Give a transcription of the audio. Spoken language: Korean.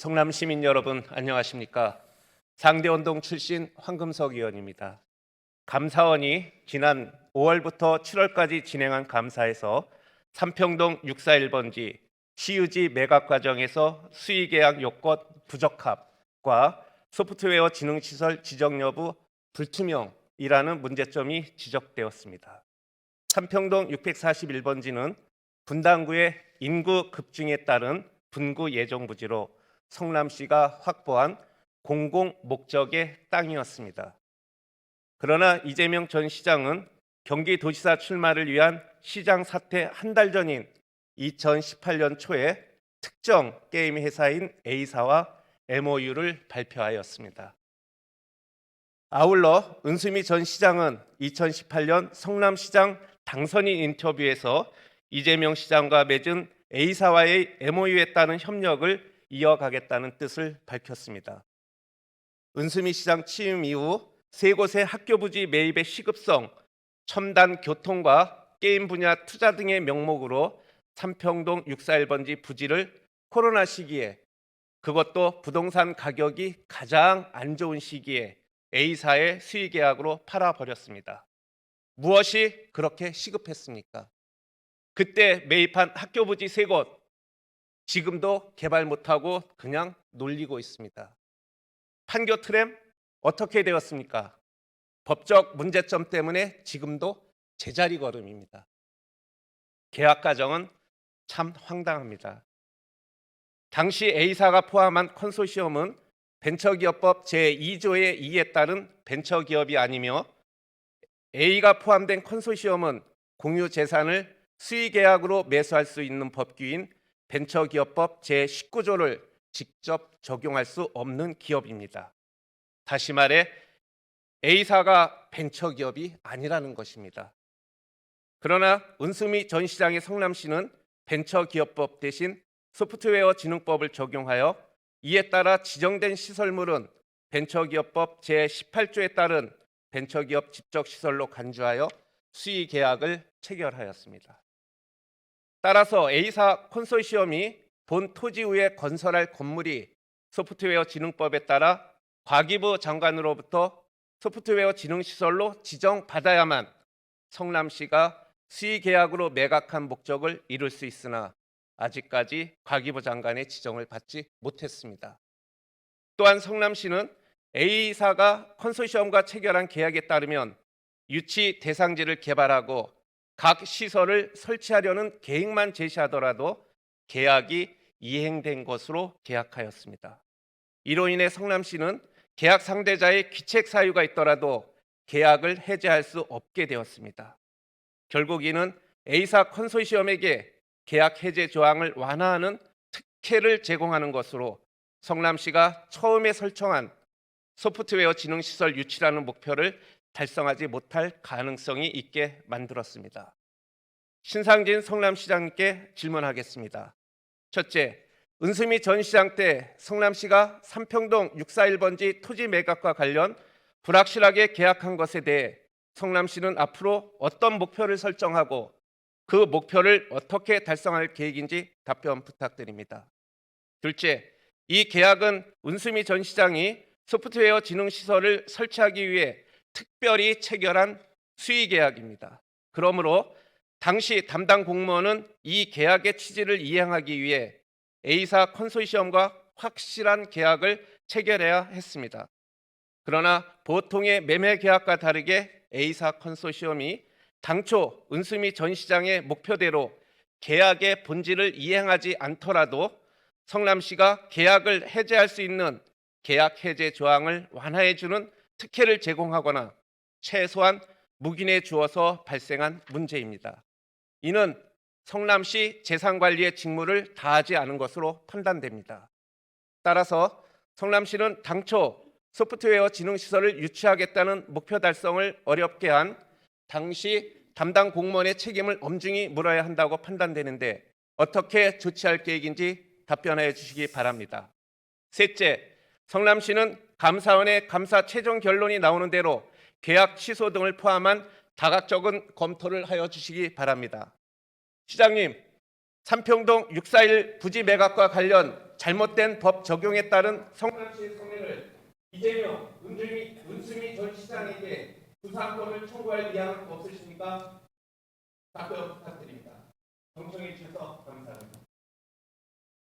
성남 시민 여러분 안녕하십니까? 상대운동 출신 황금석 의원입니다. 감사원이 지난 5월부터 7월까지 진행한 감사에서 삼평동 641번지 시유지 매각 과정에서 수의계약 요건 부적합과 소프트웨어 지능시설 지정 여부 불투명이라는 문제점이 지적되었습니다. 삼평동 641번지는 분당구의 인구 급증에 따른 분구 예정 부지로 성남시가 확보한 공공 목적의 땅이었습니다. 그러나 이재명 전 시장은 경기도지사 출마를 위한 시장 사퇴 한 달 전인 2018년 초에 특정 게임 회사인 A사와 MOU를 발표하였습니다. 아울러 은수미 전 시장은 2018년 성남시장 당선인 인터뷰에서 이재명 시장과 맺은 A사와의 MOU에 따른 협력을 이어가겠다는 뜻을 밝혔습니다. 은수미 시장 취임 이후 세 곳의 학교 부지 매입의 시급성, 첨단 교통과 게임 분야 투자 등의 명목으로 삼평동 641번지 부지를 코로나 시기에, 그것도 부동산 가격이 가장 안 좋은 시기에 A사의 수의 계약으로 팔아버렸습니다. 무엇이 그렇게 시급했습니까? 그때 매입한 학교 부지 세 곳, 지금도 개발 못하고 그냥 놀리고 있습니다. 판교 트램 어떻게 되었습니까? 법적 문제점 때문에 지금도 제자리 걸음입니다. 계약 과정은 참 황당합니다. 당시 A사가 포함한 컨소시엄은 벤처기업법 제2조의 2에 따른 벤처기업이 아니며 A가 포함된 컨소시엄은 공유 재산을 수의계약으로 매수할 수 있는 법규인 벤처기업법 제19조를 직접 적용할 수 없는 기업입니다. 다시 말해 A사가 벤처기업이 아니라는 것입니다. 그러나 은수미 전 시장의 성남시는 벤처기업법 대신 소프트웨어 지능법을 적용하여 이에 따라 지정된 시설물은 벤처기업법 제18조에 따른 벤처기업 집적시설로 간주하여 수의계약을 체결하였습니다. 따라서 A사 컨소시엄이 본 토지 위에 건설할 건물이 소프트웨어 지능법에 따라 과기부 장관으로부터 소프트웨어 지능시설로 지정받아야만 성남시가 수의계약으로 매각한 목적을 이룰 수 있으나 아직까지 과기부 장관의 지정을 받지 못했습니다. 또한 성남시는 A사가 컨소시엄과 체결한 계약에 따르면 유치 대상지를 개발하고 각 시설을 설치하려는 계획만 제시하더라도 계약이 이행된 것으로 계약하였습니다. 이로 인해 성남시는 계약 상대자의 귀책 사유가 있더라도 계약을 해제할 수 없게 되었습니다. 결국 이는 A사 컨소시엄에게 계약 해제 조항을 완화하는 특혜를 제공하는 것으로 성남시가 처음에 설정한 소프트웨어 지능시설 유치라는 목표를 달성하지 못할 가능성이 있게 만들었습니다. 신상진 성남시장님께 질문하겠습니다. 첫째, 은수미 전 시장 때 성남시가 삼평동 641번지 토지 매각과 관련 불확실하게 계약한 것에 대해 성남시는 앞으로 어떤 목표를 설정하고 그 목표를 어떻게 달성할 계획인지 답변 부탁드립니다. 둘째, 이 계약은 은수미 전 시장이 소프트웨어 지능시설을 설치하기 위해 특별히 체결한 수의계약입니다. 그러므로 당시 담당 공무원은 이 계약의 취지를 이행하기 위해 A사 컨소시엄과 확실한 계약을 체결해야 했습니다. 그러나 보통의 매매 계약과 다르게 A사 컨소시엄이 당초 은수미 전 시장의 목표대로 계약의 본질을 이행하지 않더라도 성남시가 계약을 해제할 수 있는 계약 해제 조항을 완화해주는 특혜를 제공하거나 최소한 묵인해 주어서 발생한 문제입니다. 이는 성남시 재산관리의 직무를 다하지 않은 것으로 판단됩니다. 따라서 성남시는 당초 소프트웨어 지능시설을 유치하겠다는 목표 달성을 어렵게 한 당시 담당 공무원의 책임을 엄중히 물어야 한다고 판단되는데 어떻게 조치할 계획인지 답변해 주시기 바랍니다. 셋째, 성남시는 감사원의 감사 최종 결론이 나오는 대로 계약 취소 등을 포함한 다각적인 검토를 하여 주시기 바랍니다. 시장님, 삼평동 641 부지 매각과 관련 잘못된 법 적용에 따른 성남시의 성매를 이재명, 은수미 전 시장에게 구상권을 청구할 의향은 없으십니까? 답변 부탁드립니다. 경청해 주셔서 감사합니다.